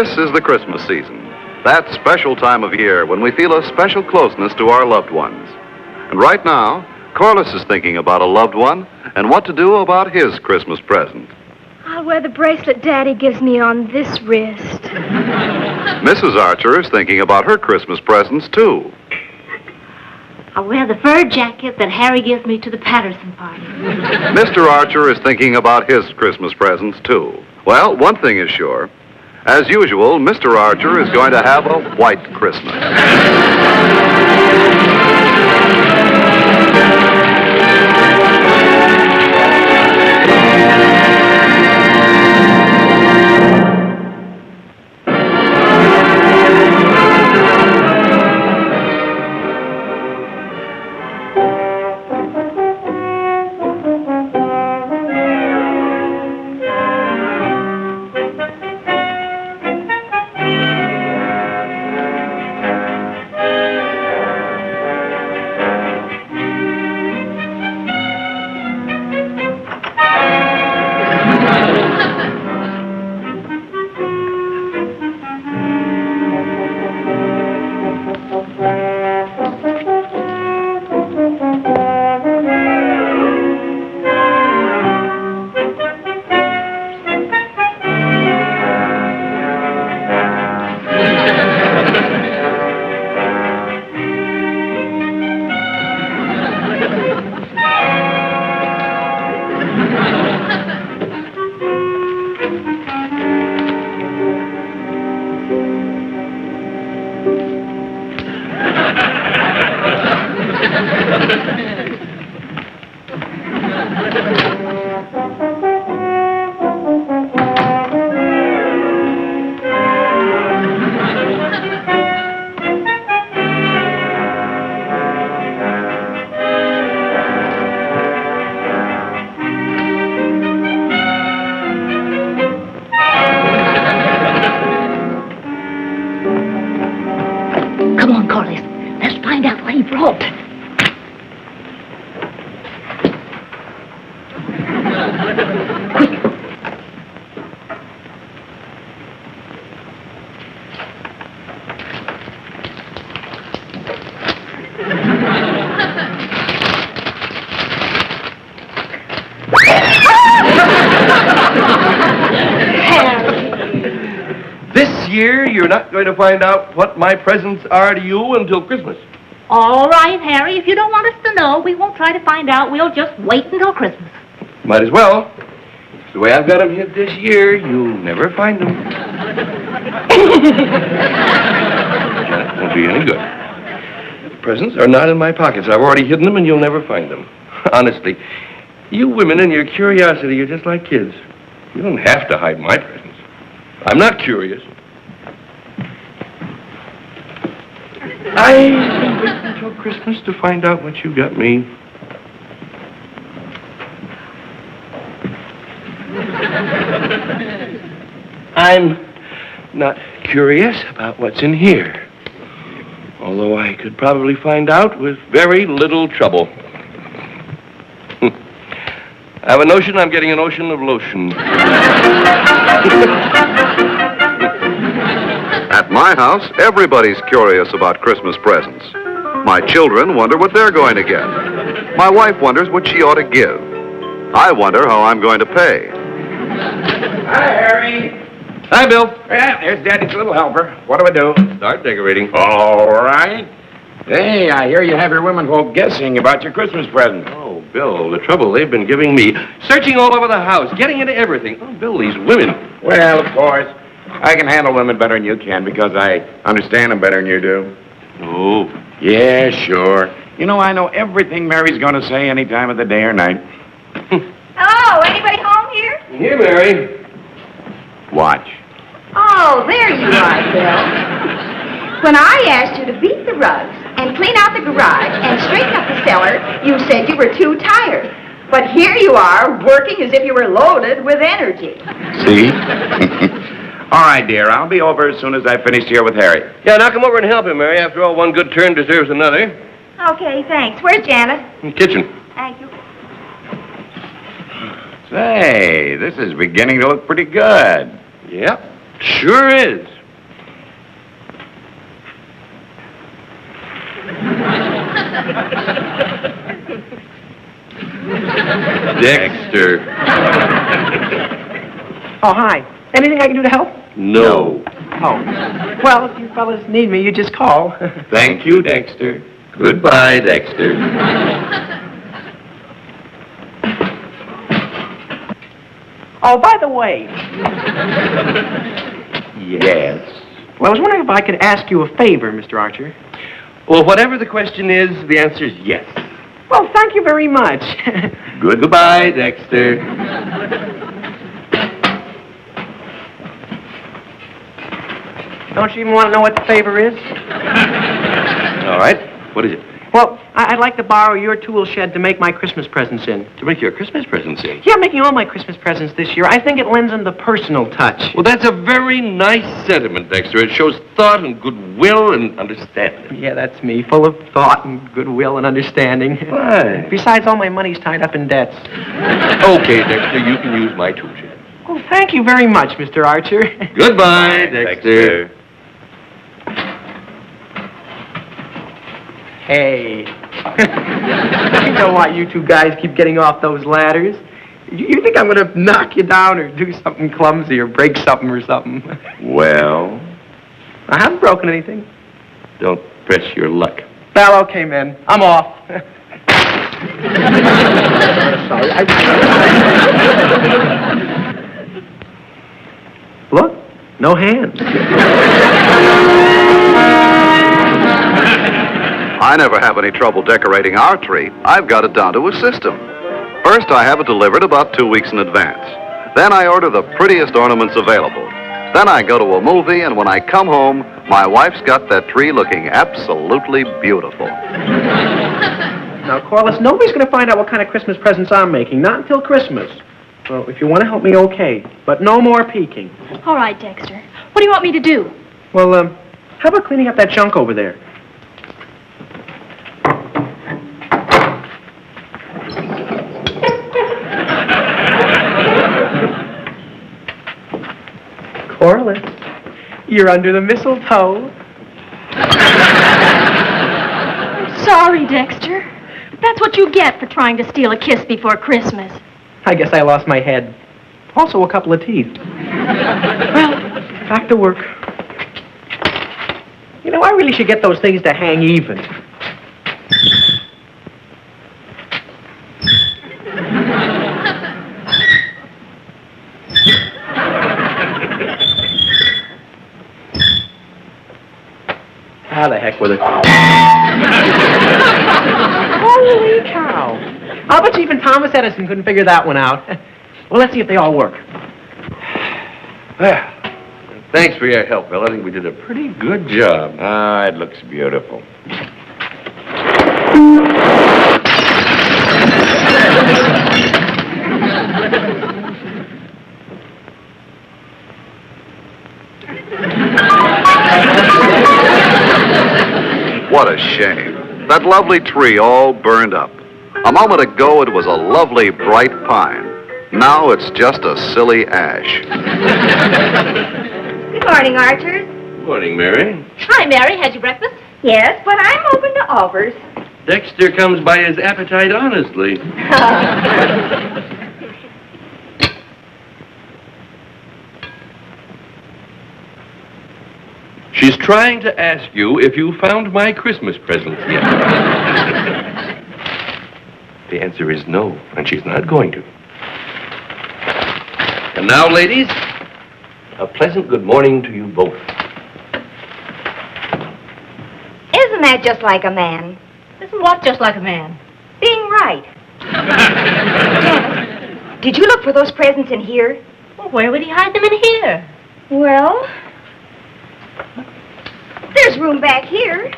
This is the Christmas season, that special time of year when we feel a special closeness to our loved ones. And right now, Corliss is thinking about a loved one and what to do about his Christmas present. I'll wear the bracelet Daddy gives me on this wrist. Mrs. Archer is thinking about her Christmas presents, too. I'll wear the fur jacket that Harry gives me to the Patterson party. Mr. Archer is thinking about his Christmas presents, too. Well, one thing is sure. As usual, Mr. Archer is going to have a white Christmas. Come on, Corliss. Let's find out what he brought. Quick. This year, you're not going to find out what my presents are to you until Christmas. All right, Harry. If you don't want us to know, we won't try to find out. We'll just wait until Christmas. Might as well. The way I've got them hid this year, you'll never find them. Janet, won't do you any good. The presents are not in my pockets. I've already hidden them, and you'll never find them. Honestly, you women and your curiosity are just like kids. You don't have to hide my presents. I'm not curious. I can wait until Christmas to find out what you got me. I'm not curious about what's in here. Although I could probably find out with very little trouble. I have a notion I'm getting an ocean of lotion. At my house, everybody's curious about Christmas presents. My children wonder what they're going to get. My wife wonders what she ought to give. I wonder how I'm going to pay. Hi, Harry. Hi, Bill. Yeah, there's Daddy's little helper. What do I do? Start decorating. All right. Hey, I hear you have your women folk guessing about your Christmas present. Oh, Bill, the trouble they've been giving me. Searching all over the house, getting into everything. Oh, Bill, these women. Well, of course. I can handle women better than you can because I understand them better than you do. Oh. Yeah, sure. You know, I know everything Mary's going to say any time of the day or night. Hello, anybody home here? Here, Mary. Watch. Oh, there you are, Bill. When I asked you to beat the rugs and clean out the garage and straighten up the cellar, you said you were too tired. But here you are, working as if you were loaded with energy. See? All right, dear. I'll be over as soon as I finish here with Harry. Yeah, now come over and help him, Mary. After all, one good turn deserves another. Okay, thanks. Where's Janet? In the kitchen. Thank you. Say, this is beginning to look pretty good. Yep, sure is. Dexter. Oh, hi. Anything I can do to help? No. Oh. Well, if you fellas need me, you just call. Thank you, Dexter. Goodbye, Dexter. Oh, by the way, Yes. well, I was wondering if I could ask you a favor, Mr. Archer. Well, whatever the question is, the answer is yes. Well, thank you very much. Goodbye, Dexter. Don't you even want to know what the favor is? All right. What is it? Well, I'd like to borrow your tool shed to make my Christmas presents in. To make your Christmas presents in. Yeah, I'm making all my Christmas presents this year. I think it lends them the personal touch. Well, that's a very nice sentiment, Dexter. It shows thought and goodwill and understanding. Yeah, that's me, full of thought and goodwill and understanding. Right. Besides, all my money's tied up in debts. Okay, Dexter, you can use my tool shed. Well, thank you very much, Mr. Archer. Goodbye, Dexter. Hey. You know why you two guys keep getting off those ladders? You think I'm going to knock you down or do something clumsy or break something or something? Well, I haven't broken anything. don't press your luck. Well, okay, man. I'm off. Sorry. Look, no hands. I never have any trouble decorating our tree. I've got it down to a system. First, I have it delivered about 2 weeks in advance. Then I order the prettiest ornaments available. Then I go to a movie, and when I come home, my wife's got that tree looking absolutely beautiful. Now, Corliss, nobody's going to find out what kind of Christmas presents I'm making. Not until Christmas. Well, if you want to help me, okay. But no more peeking. All right, Dexter. What do you want me to do? Well, how about cleaning up that junk over there? Corliss, you're under the mistletoe. Sorry, Dexter. That's what you get for trying to steal a kiss before Christmas. I guess I lost my head. Also a couple of teeth. Well, back to work. You know, I really should get those things to hang even. Ah, the heck with it. Holy cow. I'll bet you even Thomas Edison couldn't figure that one out. Well, let's see if they all work. Well, thanks for your help, Bill. I think we did a pretty good job. Ah, it looks beautiful. What a shame. That lovely tree all burned up. A moment ago, it was a lovely, bright pine. Now it's just a silly ash. Good morning, Archer. Morning, Mary. Hi, Mary. Had you breakfast? Yes, but I'm open to offers. Dexter comes by his appetite honestly. She's trying to ask you if you found my Christmas presents yet. The answer is no, and she's not going to. And now, ladies, a pleasant good morning to you both. Isn't that just like a man? Isn't what just like a man? Being right. Janet, did you look for those presents in here? Well, where would he hide them in here? Well, there's room back here.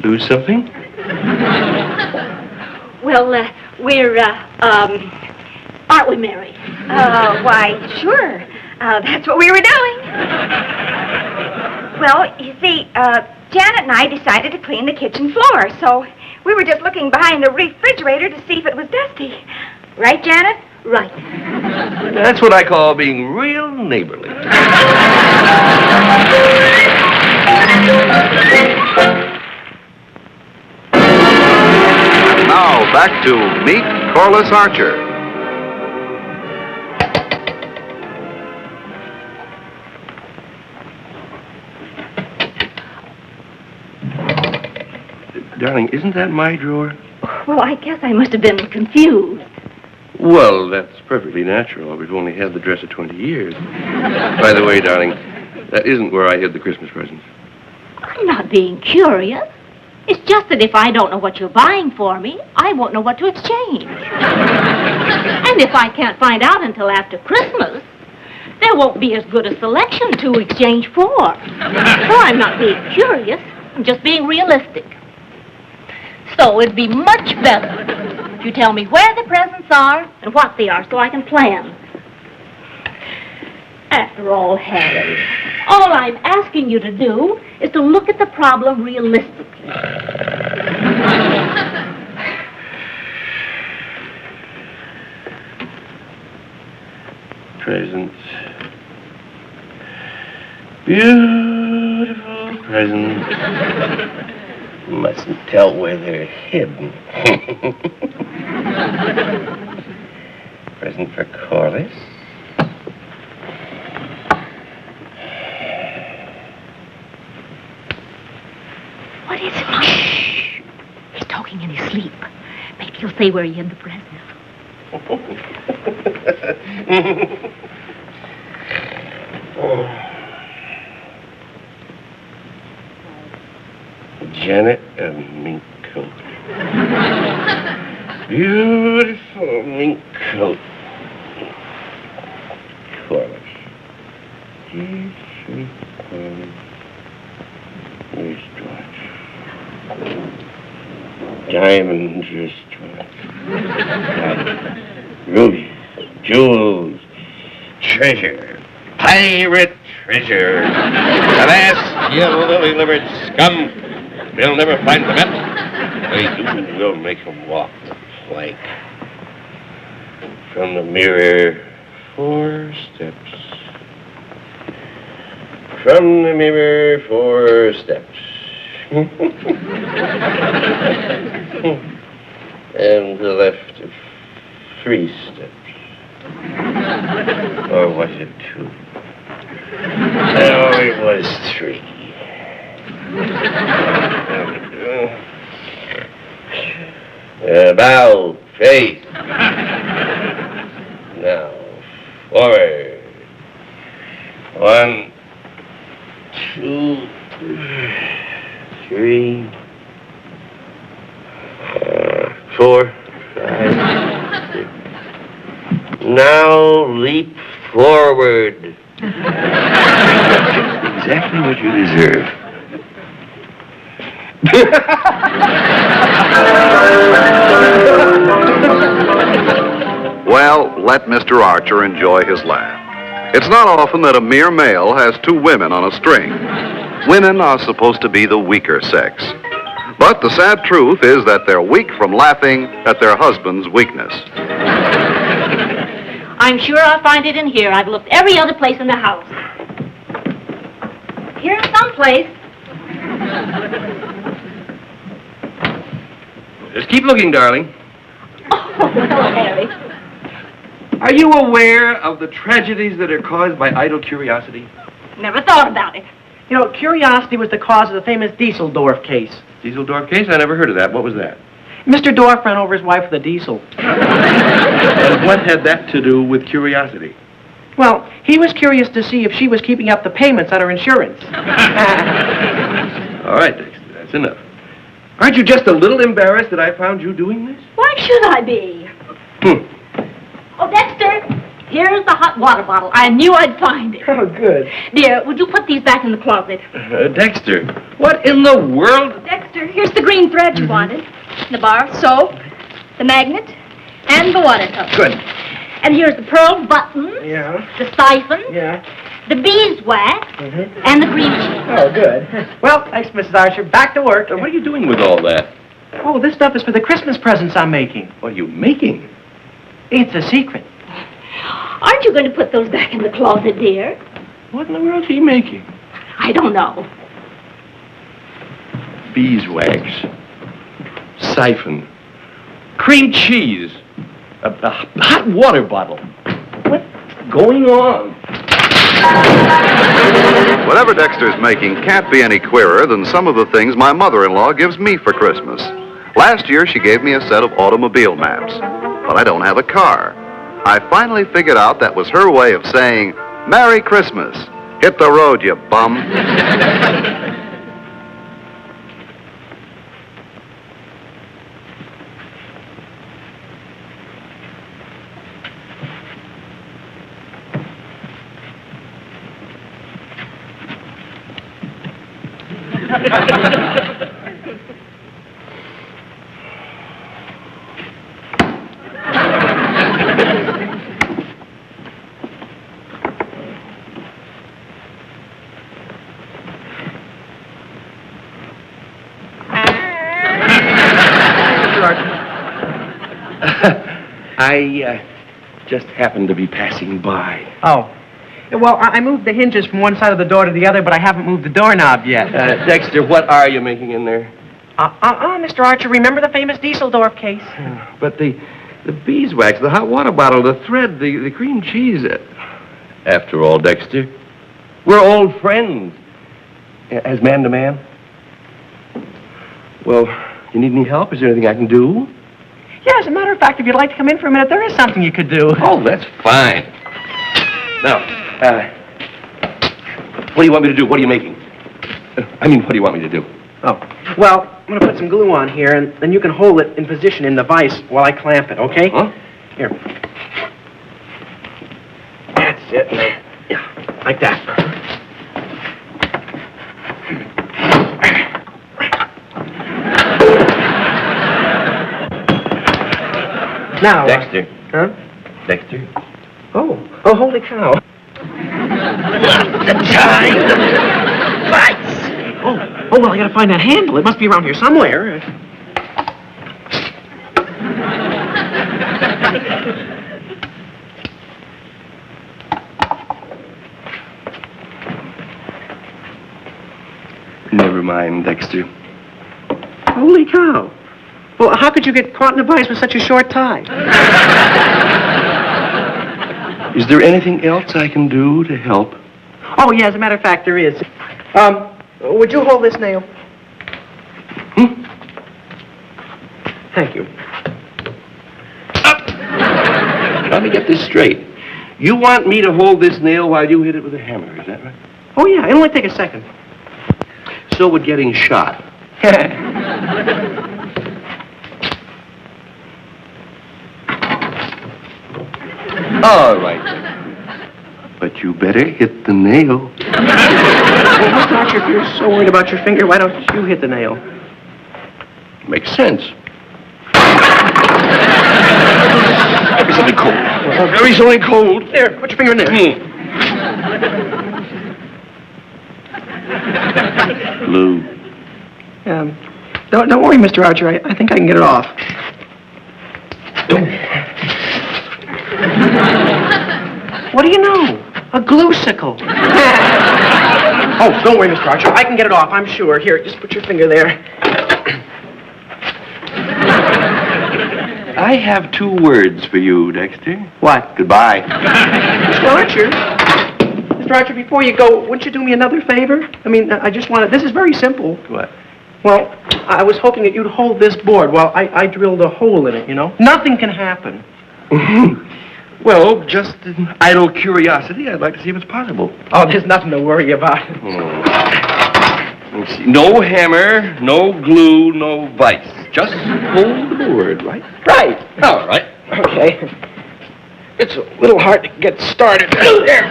Lose something? Well, we're, aren't we, Mary? Why, sure. That's what we were doing. Well, you see, Janet and I decided to clean the kitchen floor, so we were just looking behind the refrigerator to see if it was dusty. Right, Janet? Right. That's what I call being real neighborly. Now back to Meet Corliss Archer. Darling, isn't that my drawer? Well, I guess I must have been confused. Well, that's perfectly natural. We've only had the dresser 20 years. By the way, darling, that isn't where I hid the Christmas presents. I'm not being curious. It's just that if I don't know what you're buying for me, I won't know what to exchange. And if I can't find out until after Christmas, there won't be as good a selection to exchange for. So I'm not being curious. I'm just being realistic. So it'd be much better if you tell me where the presents are and what they are so I can plan. After all, Harry, all I'm asking you to do is to look at the problem realistically. Presents. Beautiful presents. Mustn't tell where they're hidden. Present for Corliss. What is it, Mom? Shh. He's talking in his sleep. Maybe he'll say where he hid the present. Janet, a mink coat. Beautiful mink coat. Corliss. Wristwatch. Diamond wristwatch. Rubies, jewels, treasure, pirate treasure. Alas, you lily-livered scum. They'll never find the metal. They do, we'll make them walk the plank. From the mirror, 4 steps. From the mirror, 4 steps. And the left, 3 steps. Or was it 2? No, it was 3. Bow, face. Now, forward. 1, 2, 3, 4, 5, 6. Now leap forward. Exactly what you deserve. Well, let Mr. Archer enjoy his laugh. It's not often that a mere male has 2 women on a string. Women are supposed to be the weaker sex. But the sad truth is that they're weak from laughing at their husband's weakness. I'm sure I'll find it in here. I've looked every other place in the house. Here's someplace. Just keep looking, darling. Oh, hello, Harry. Are you aware of the tragedies that are caused by idle curiosity? Never thought about it. You know, curiosity was the cause of the famous Dieseldorf case. Dieseldorf case? I never heard of that. What was that? Mr. Dorf ran over his wife with a diesel. And what had that to do with curiosity? Well, he was curious to see if she was keeping up the payments on her insurance. All right, Dexter, that's enough. Aren't you just a little embarrassed that I found you doing this? Why should I be? Oh, Dexter, here's the hot water bottle. I knew I'd find it. Oh, good. Dear, would you put these back in the closet? Dexter, what in the world? Dexter, here's the green thread you wanted. The bar of soap, the magnet, and the water tub. Good. And here's the pearl button, Yeah. the siphon, Yeah. the beeswax, and the green sheet. Oh, good. Well, thanks, Mrs. Archer. Back to work. What are you doing with all that? Oh, this stuff is for the Christmas presents I'm making. What are you making? It's a secret. Aren't you going to put those back in the closet, dear? What in the world is he making? I don't know. Beeswax. Siphon. Cream cheese. A hot water bottle. What's going on? Whatever Dexter's making can't be any queerer than some of the things my mother-in-law gives me for Christmas. Last year, she gave me a set of automobile maps, but I don't have a car. I finally figured out that was her way of saying, Merry Christmas. Hit the road, you bum. I just happened to be passing by. Oh. Well, I moved the hinges from one side of the door to the other, but I haven't moved the doorknob yet. Dexter, what are you making in there? Mr. Archer, remember the famous Dieseldorf case? But the beeswax, the hot water bottle, the thread, the cream cheese. After all, Dexter, we're old friends. As man to man. Well, you need any help? Is there anything I can do? Yeah, as a matter of fact, if you'd like to come in for a minute, there is something you could do. Oh, that's fine. Now, what do you want me to do? What are you making? What do you want me to do? Oh, well, I'm going to put some glue on here, and then you can hold it in position in the vise while I clamp it, okay? Huh? Here. That's it. Yeah, like that. Now, Dexter. Huh? Dexter. Oh, holy cow. The time. Lights. Oh, well, I gotta find that handle. It must be around here somewhere. Never mind, Dexter. Holy cow. Well, how could you get caught in a vise with such a short tie? Is there anything else I can do to help? Oh, yeah, as a matter of fact, there is. Would you hold this nail? Thank you. Let me get this straight. You want me to hold this nail while you hit it with a hammer, is that right? Oh, yeah, it'll only take a second. So would getting shot. All right. But you better hit the nail. Well, Mr. Archer, if you're so worried about your finger, why don't you hit the nail? Makes sense. Maybe something cold. Maybe something cold. There, put your finger in there. Blue. Don't worry, Mr. Archer. I think I can get it off. What do you know? A glue-sicle. Oh, don't worry, Mr. Archer. I can get it off, I'm sure. Here, just put your finger there. I have 2 words for you, Dexter. What? Goodbye. Mr. Archer. Mr. Archer, before you go, wouldn't you do me another favor? I mean, I just want to... This is very simple. What? Well, I was hoping that you'd hold this board while I drilled a hole in it, you know? Nothing can happen. Well, just in idle curiosity, I'd like to see if it's possible. Oh, there's nothing to worry about. Let's see. No hammer, no glue, no vice. Just hold the board, right? Right. All right. Okay. It's a little hard to get started. There.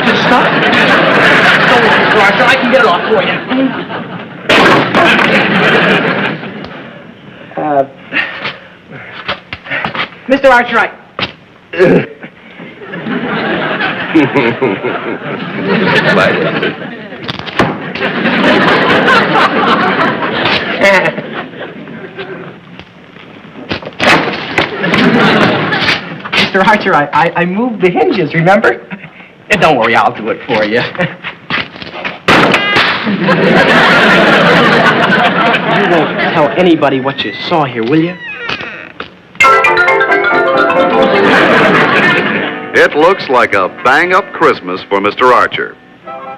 Just stop. Don't worry, Mr. Archer. I can get it off for you. Mr. Archer, Mr. Archer, I moved the hinges, remember? Don't worry, I'll do it for you. You won't tell anybody what you saw here, will you? It looks like a bang-up Christmas for Mr. Archer.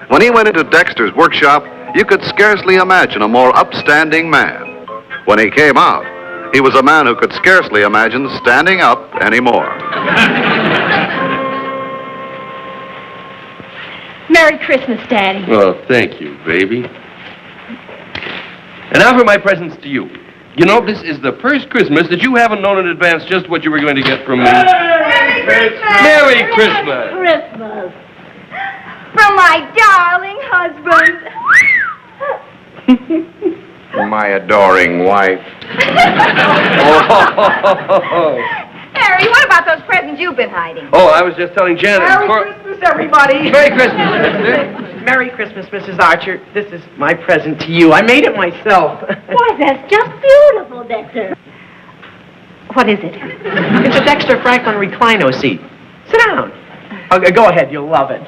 When he went into Dexter's workshop, you could scarcely imagine a more upstanding man. When he came out, he was a man who could scarcely imagine standing up anymore. Merry Christmas, Daddy. Well, thank you, baby. And now for my presents to you. You know, this is the first Christmas that you haven't known in advance just what you were going to get from me. Merry Christmas! Merry Christmas! Christmas. From my darling husband. My adoring wife. Harry, what about those presents you've been hiding? Oh, I was just telling Janet. Merry Christmas, everybody. Merry Christmas. Merry Christmas, Mrs. Archer. This is my present to you. I made it myself. Why, that's just beautiful, Dexter. What is it? It's a Dexter Franklin reclino seat. Sit down. Go ahead, you'll love it.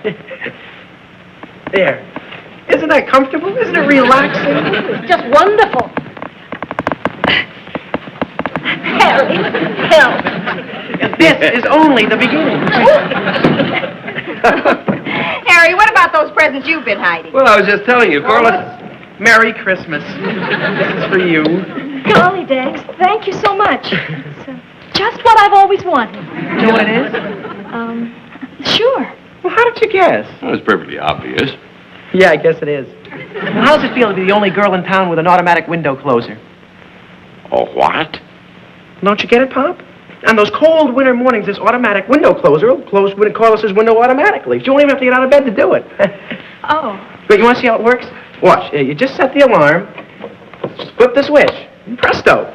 There. Isn't that comfortable? Isn't it relaxing? It's just wonderful. Harry, help. This is only the beginning. Harry, what about those presents you've been hiding? Well, I was just telling you, Corliss. Merry Christmas. This is for you. Golly, Dex, thank you so much. It's just what I've always wanted. You know what it is? Sure. Well, how did you guess? Well, it's perfectly obvious. Yeah, I guess it is. Well, how does it feel to be the only girl in town with an automatic window closer? Oh, what? Don't you get it, Pop? On those cold winter mornings, this automatic window closer will close Corliss's window automatically. You won't even have to get out of bed to do it. Oh. But you want to see how it works? Watch. You just set the alarm, flip the switch, and presto.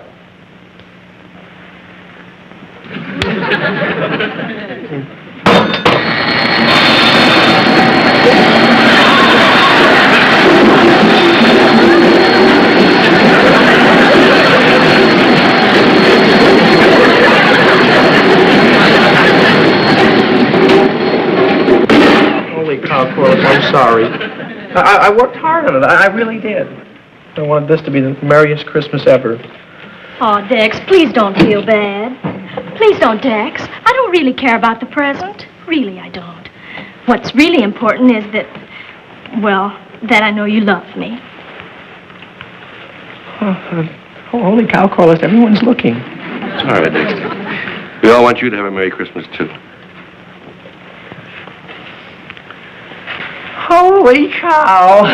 Holy cow, Corliss, I'm sorry. I worked hard on it. I really did. I wanted this to be the merriest Christmas ever. Oh, Dex, please don't feel bad. Please don't, Dex. I don't really care about the present. Really, I don't. What's really important is that, well, that I know you love me. Holy cow, Corliss, everyone's looking. It's all right, Dexter. We all want you to have a Merry Christmas, too. Holy cow.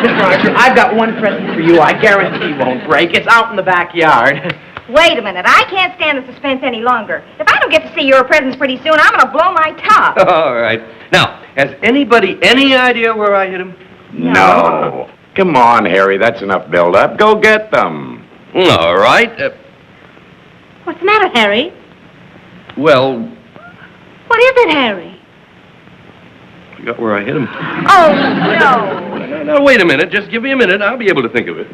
Mr. Archer, I've got one present for you I guarantee won't break. It's out in the backyard. Wait a minute. I can't stand the suspense any longer. If I don't get to see your presents pretty soon, I'm going to blow my top. All right. Now, has anybody any idea where I hid him? No. Come on, Harry. That's enough build-up. Go get them. All right. What's the matter, Harry? Well, What is it, Harry? I forgot where I hid him. Oh, no. Now, wait a minute. Just give me a minute. I'll be able to think of it.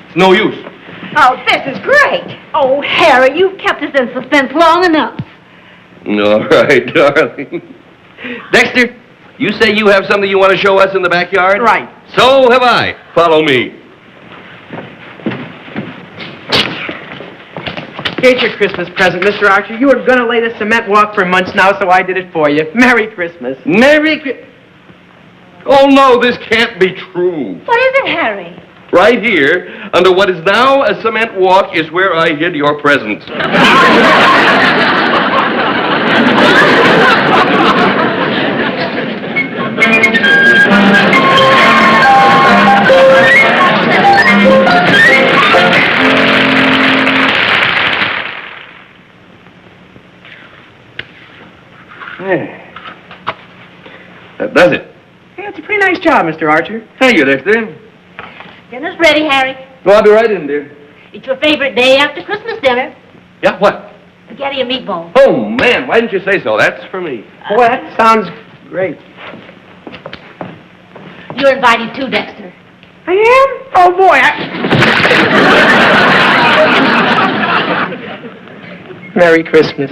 It's no use. Oh, this is great. Oh, Harry, you've kept us in suspense long enough. All right, darling. Dexter, you say you have something you want to show us in the backyard? Right. So have I. Follow me. Here's your Christmas present, Mr. Archer. You were going to lay the cement walk for months now, so I did it for you. Merry Christmas. Merry Christmas. Oh, no, this can't be true. What is it, Harry? Right here, under what is now a cement walk, is where I hid your presents. That does it. Yeah, it's a pretty nice job, Mr. Archer. Thank you, Dexter. Dinner's ready, Harry. Well, I'll be right in, dear. It's your favorite day after Christmas dinner. Yeah, what? Spaghetti and meatballs. Oh, man, why didn't you say so? That's for me. Boy, that sounds great. You're invited too, Dexter. I am? Oh, boy. Merry Christmas.